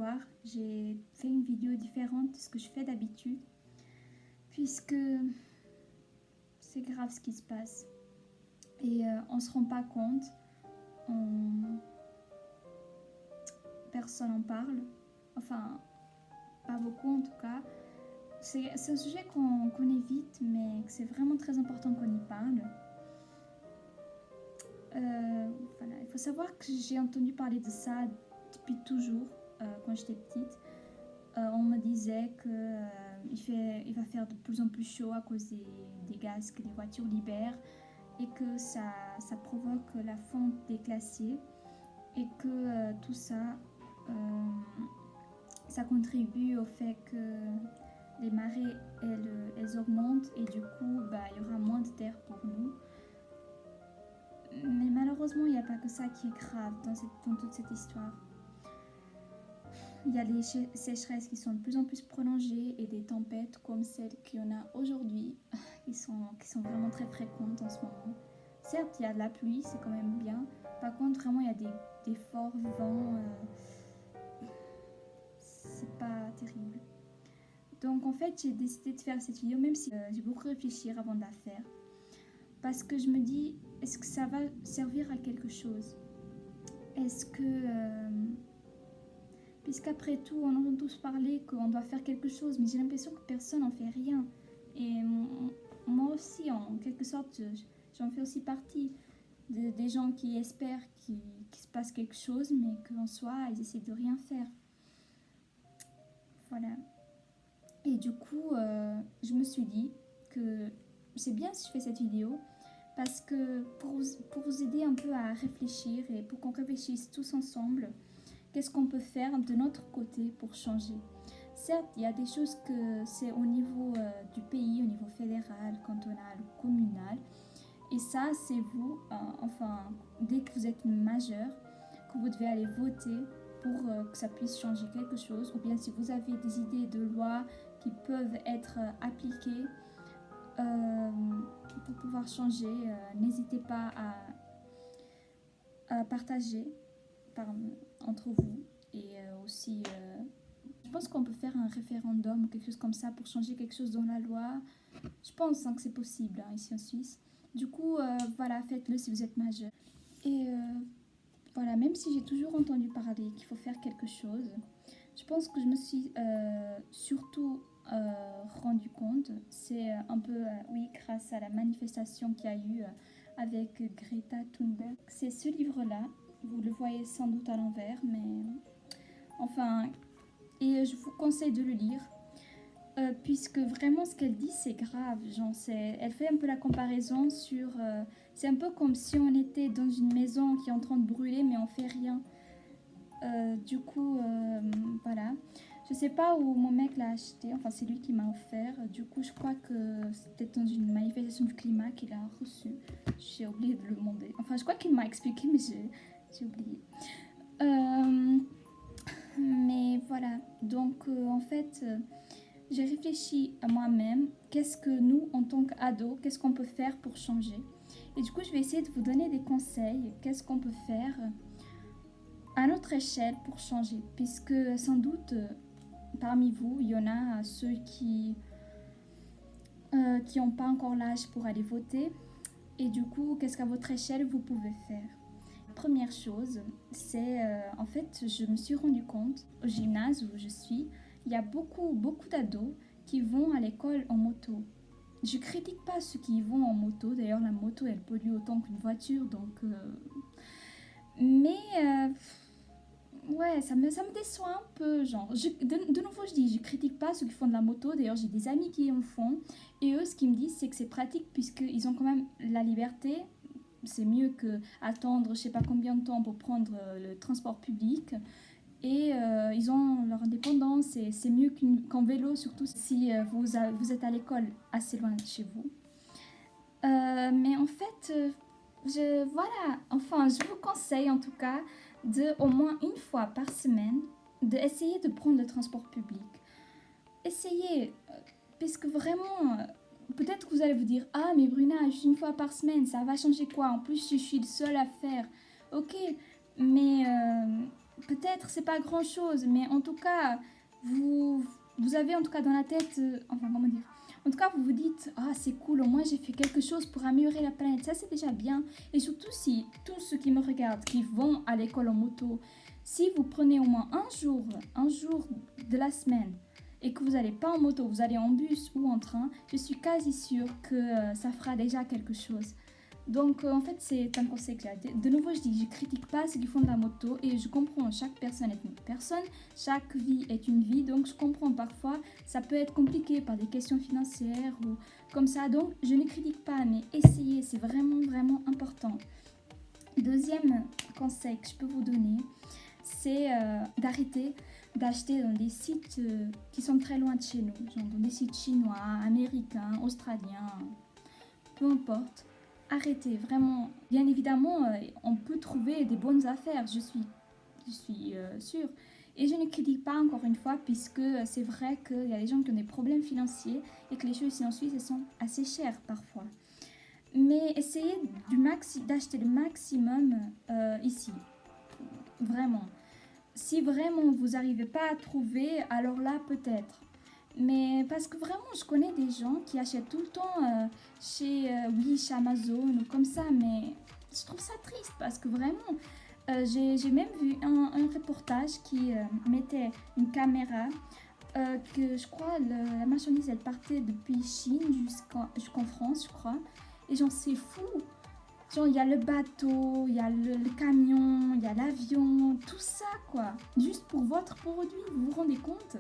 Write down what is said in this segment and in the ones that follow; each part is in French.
voir, j'ai fait une vidéo différente de ce que je fais d'habitude, puisque c'est grave ce qui se passe. Et on ne se rend pas compte, personne n'en parle, enfin, pas beaucoup en tout cas. C'est un sujet qu'on évite, mais c'est vraiment très important qu'on y parle. Voilà. Il faut savoir que j'ai entendu parler de ça depuis toujours, quand j'étais petite. On me disait qu'il va faire de plus en plus chaud à cause des gaz que les voitures libèrent et que ça provoque la fonte des glaciers et que tout ça, ça contribue au fait que les marées elles augmentent et du coup il y aura moins de terre pour nous. Mais malheureusement, il n'y a pas que ça qui est grave dans toute cette histoire. Il y a les sécheresses qui sont de plus en plus prolongées et des tempêtes comme celles qu'il y en a aujourd'hui qui sont vraiment très fréquentes en ce moment. Certes, il y a de la pluie, c'est quand même bien. Par contre, vraiment, il y a des forts vents. C'est pas terrible. Donc en fait, j'ai décidé de faire cette vidéo, même si j'ai beaucoup réfléchi avant de la faire. Parce que je me dis, est-ce que ça va servir à quelque chose? Est-ce que... puisqu'après tout, on entend tous parler qu'on doit faire quelque chose, mais j'ai l'impression que personne n'en fait rien. Et moi aussi, en quelque sorte, j'en fais aussi partie des gens qui espèrent qu'il se passe quelque chose, mais qu'en soi, ils essaient de rien faire. Voilà. Et du coup, je me suis dit que c'est bien si je fais cette vidéo, parce que pour vous aider un peu à réfléchir et pour qu'on réfléchisse tous ensemble, qu'est-ce qu'on peut faire de notre côté pour changer? Certes, il y a des choses que c'est au niveau du pays, au niveau fédéral, cantonal ou communal. Et ça, c'est vous, dès que vous êtes majeur, que vous devez aller voter pour que ça puisse changer quelque chose. Ou bien si vous avez des idées de loi qui peuvent être appliquées pour pouvoir changer, n'hésitez pas à partager entre vous. Et aussi, je pense qu'on peut faire un référendum ou quelque chose comme ça pour changer quelque chose dans la loi. Je pense que c'est possible ici en Suisse. Du coup, voilà, faites-le si vous êtes majeur. Et voilà, même si j'ai toujours entendu parler qu'il faut faire quelque chose, je pense que je me suis surtout rendu compte, c'est un peu, oui, grâce à la manifestation qu'il y a eu avec Greta Thunberg. C'est ce livre-là, vous le voyez sans doute à l'envers, mais enfin, et je vous conseille de le lire. Puisque vraiment ce qu'elle dit c'est grave, genre elle fait un peu la comparaison sur, c'est un peu comme si on était dans une maison qui est en train de brûler mais on fait rien. Du coup, voilà, je sais pas où mon mec l'a acheté, enfin c'est lui qui m'a offert. Du coup je crois que c'était dans une manifestation du climat qu'il a reçu. J'ai oublié de le demander, enfin je crois qu'il m'a expliqué mais j'ai oublié. Mais voilà, donc en fait... j'ai réfléchi à moi-même, qu'est-ce que nous, en tant qu'ados, qu'est-ce qu'on peut faire pour changer? Et du coup, je vais essayer de vous donner des conseils, qu'est-ce qu'on peut faire à notre échelle pour changer. Puisque sans doute, parmi vous, il y en a ceux qui n'ont pas encore l'âge pour aller voter. Et du coup, qu'est-ce qu'à votre échelle, vous pouvez faire? Première chose, c'est en fait, je me suis rendu compte au gymnase où je suis, il y a beaucoup d'ados qui vont à l'école en moto. Je critique pas ceux qui y vont en moto, d'ailleurs la moto elle pollue autant qu'une voiture, donc mais ouais, ça me déçoit un peu, genre. De nouveau je dis, je critique pas ceux qui font de la moto, d'ailleurs j'ai des amis qui en font, et eux ce qu'ils me disent c'est que c'est pratique puisqu'ils ont quand même la liberté. C'est mieux qu'attendre je sais pas combien de temps pour prendre le transport public. Et ils ont leur indépendance et c'est mieux qu'en vélo, surtout si vous êtes à l'école assez loin de chez vous. Mais en fait, je vous conseille en tout cas de au moins une fois par semaine d'essayer de prendre le transport public. Essayez, puisque vraiment... peut-être que vous allez vous dire « Ah, mais Bruna, juste une fois par semaine, ça va changer quoi? En plus, je suis le seule à faire. » Ok, mais peut-être c'est pas grand-chose, mais en tout cas, vous, vous avez en tout cas dans la tête, enfin comment dire, en tout cas vous vous dites, ah c'est cool, au moins j'ai fait quelque chose pour améliorer la planète, ça c'est déjà bien. Et surtout si tous ceux qui me regardent, qui vont à l'école en moto, si vous prenez au moins un jour de la semaine, et que vous n'allez pas en moto, vous allez en bus ou en train, je suis quasi sûre que ça fera déjà quelque chose. Donc en fait c'est un conseil clair. De nouveau je dis, je critique pas ceux qui font de la moto et je comprends, chaque personne est une personne, chaque vie est une vie, donc je comprends parfois ça peut être compliqué par des questions financières ou comme ça, donc je ne critique pas, mais essayez, c'est vraiment vraiment important. Deuxième conseil que je peux vous donner, c'est d'arrêter d'acheter dans des sites qui sont très loin de chez nous, genre dans des sites chinois, américains, australiens, peu importe. Arrêtez, vraiment. Bien évidemment, on peut trouver des bonnes affaires, je suis sûre. Et je ne critique pas encore une fois, puisque c'est vrai qu'il y a des gens qui ont des problèmes financiers et que les choses ici en Suisse, elles sont assez chères parfois. Mais essayez d'acheter le maximum ici, vraiment. Si vraiment vous n'arrivez pas à trouver, alors là peut-être. Mais parce que vraiment, je connais des gens qui achètent tout le temps chez Amazon ou comme ça, mais je trouve ça triste parce que vraiment, j'ai même vu un reportage qui mettait une caméra que je crois la marchandise elle partait depuis Chine jusqu'en France, je crois. Et genre, c'est fou. Genre, il y a le bateau, il y a le camion, il y a l'avion, tout ça, quoi. Juste pour votre produit, vous vous rendez compte?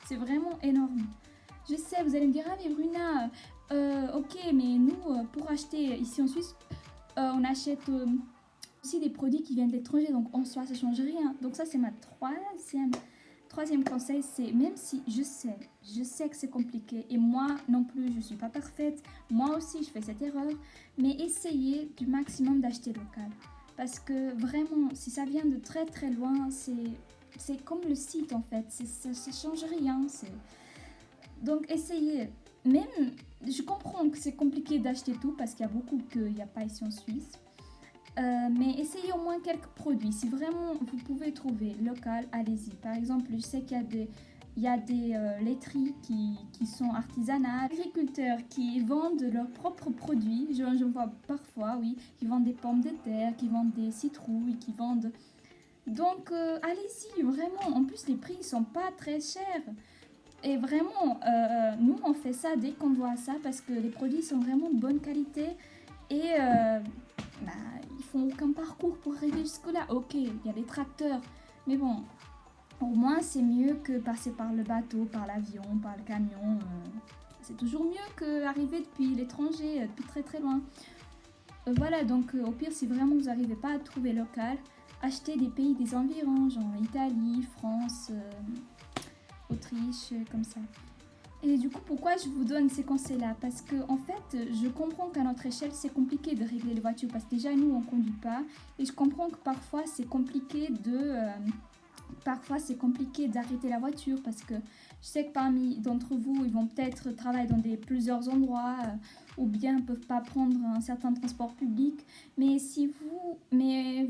C'est vraiment énorme. Je sais, vous allez me dire, ah mais Bruna, ok, mais nous, pour acheter ici en Suisse, on achète aussi des produits qui viennent de l'étranger, donc en soi, ça change rien. Donc ça, c'est ma troisième conseil, c'est même si je sais que c'est compliqué et moi non plus, je suis pas parfaite, moi aussi je fais cette erreur, mais essayez du maximum d'acheter local. Parce que vraiment, si ça vient de très très loin, c'est comme le site en fait, ça change rien. Donc essayez. Même, je comprends que c'est compliqué d'acheter tout parce qu'il y a beaucoup qu'il n'y a pas ici en Suisse. Mais essayez au moins quelques produits. Si vraiment vous pouvez trouver local, allez-y. Par exemple, je sais qu'il y a des laiteries qui sont artisanales, des agriculteurs qui vendent leurs propres produits. Je vois parfois, oui, qui vendent des pommes de terre, qui vendent des citrouilles, qui vendent... Donc, allez-y, vraiment. En plus, les prix ne sont pas très chers. Et vraiment, nous, on fait ça dès qu'on voit ça parce que les produits sont vraiment de bonne qualité. Et bah, ils font aucun parcours pour arriver jusque-là. Ok, il y a des tracteurs. Mais bon, au moins, c'est mieux que passer par le bateau, par l'avion, par le camion. C'est toujours mieux qu'arriver depuis l'étranger, depuis très très loin. Voilà, donc au pire, si vraiment vous n'arrivez pas à trouver local, achetez des pays des environs, genre Italie, France, Autriche, comme ça. Et du coup, pourquoi je vous donne ces conseils-là? Parce que, en fait, je comprends qu'à notre échelle, c'est compliqué de régler les voitures. Parce que déjà, nous, on ne conduit pas. Et je comprends que parfois, c'est compliqué d'arrêter la voiture. Parce que je sais que parmi d'entre vous, ils vont peut-être travailler dans plusieurs endroits. Ou bien ne peuvent pas prendre un certain transport public. Mais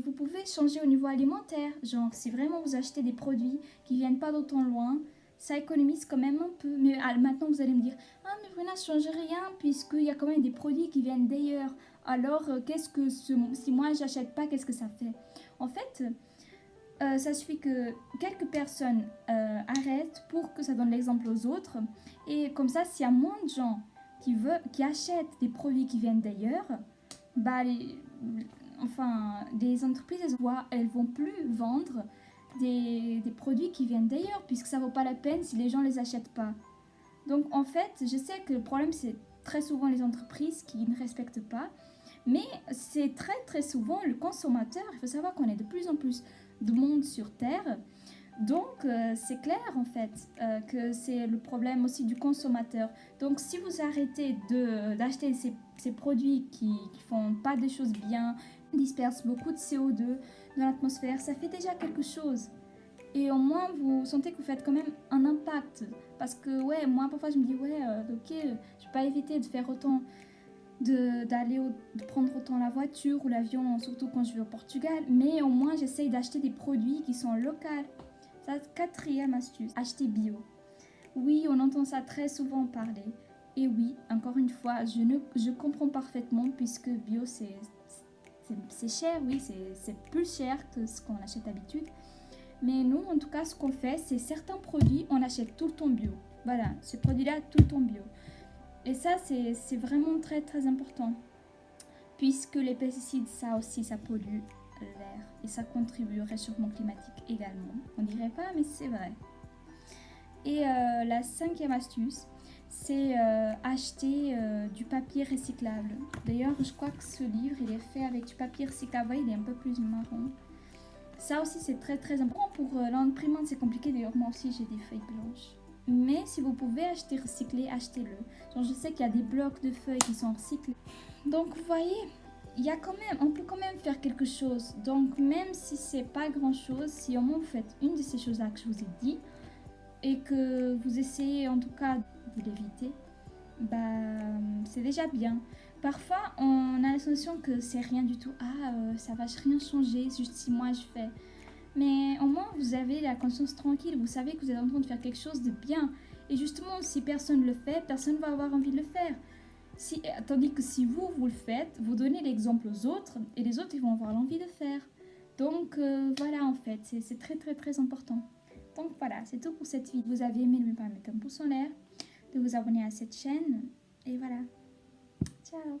vous pouvez changer au niveau alimentaire. Genre, si vraiment vous achetez des produits qui ne viennent pas d'autant loin, ça économise quand même un peu. Mais maintenant, vous allez me dire, ah, mais Bruna, ça ne change rien, puisqu'il y a quand même des produits qui viennent d'ailleurs. Alors, si moi, j'achète pas, qu'est-ce que ça fait? En fait, ça suffit que quelques personnes arrêtent pour que ça donne l'exemple aux autres. Et comme ça, s'il y a moins de gens qui achètent des produits qui viennent d'ailleurs, bah, des entreprises, elles vont plus vendre des produits qui viennent d'ailleurs, puisque ça vaut pas la peine si les gens les achètent pas. Donc en fait, je sais que le problème c'est très souvent les entreprises qui ne respectent pas, mais c'est très très souvent le consommateur. Il faut savoir qu'on est de plus en plus de monde sur Terre, donc c'est clair en fait que c'est le problème aussi du consommateur. Donc si vous arrêtez d'acheter ces produits qui font pas des choses bien, dispersent beaucoup de CO2 dans l'atmosphère, ça fait déjà quelque chose. Et au moins, vous sentez que vous faites quand même un impact. Parce que, ouais, moi, parfois, je me dis, ouais, ok, je vais pas éviter de faire autant. de prendre autant la voiture ou l'avion, surtout quand je vais au Portugal. Mais au moins, j'essaye d'acheter des produits qui sont locaux. Ça, quatrième astuce, acheter bio. Oui, on entend ça très souvent parler. Et oui, encore une fois, je comprends parfaitement puisque bio, c'est cher, oui, c'est plus cher que ce qu'on achète d'habitude. Mais nous, en tout cas, ce qu'on fait, c'est certains produits, on achète tout le temps bio. Voilà, ces produits-là, tout le temps bio. Et ça, c'est vraiment très, très important. Puisque les pesticides, ça aussi, ça pollue l'air. Et ça contribue au réchauffement climatique également. On dirait pas, mais c'est vrai. Et la cinquième astuce, c'est acheter du papier recyclable. D'ailleurs, je crois que ce livre, il est fait avec du papier recyclable. Il est un peu plus marron. Ça aussi, c'est très très important. Pour l'imprimante, c'est compliqué. D'ailleurs, moi aussi, j'ai des feuilles blanches. Mais si vous pouvez acheter recyclé, achetez-le. Genre, je sais qu'il y a des blocs de feuilles qui sont recyclés. Donc, vous voyez, on peut quand même faire quelque chose. Donc, même si c'est pas grand-chose, si au moins vous faites une de ces choses-là que je vous ai dit, et que vous essayez en tout cas de l'éviter, c'est déjà bien. Parfois, on a la sensation que c'est rien du tout. Ça va rien changer, juste si moi je fais. Mais au moins, vous avez la conscience tranquille. Vous savez que vous êtes en train de faire quelque chose de bien. Et justement, si personne le fait, personne va avoir envie de le faire. Tandis que si vous le faites, vous donnez l'exemple aux autres et les autres, ils vont avoir l'envie de faire. Donc, voilà, en fait, c'est très, très, très important. Donc, voilà, c'est tout pour cette vidéo. Vous avez aimé, n'oubliez pas de mettre un pouce en l'air, de vous abonner à cette chaîne. Et voilà. Ciao!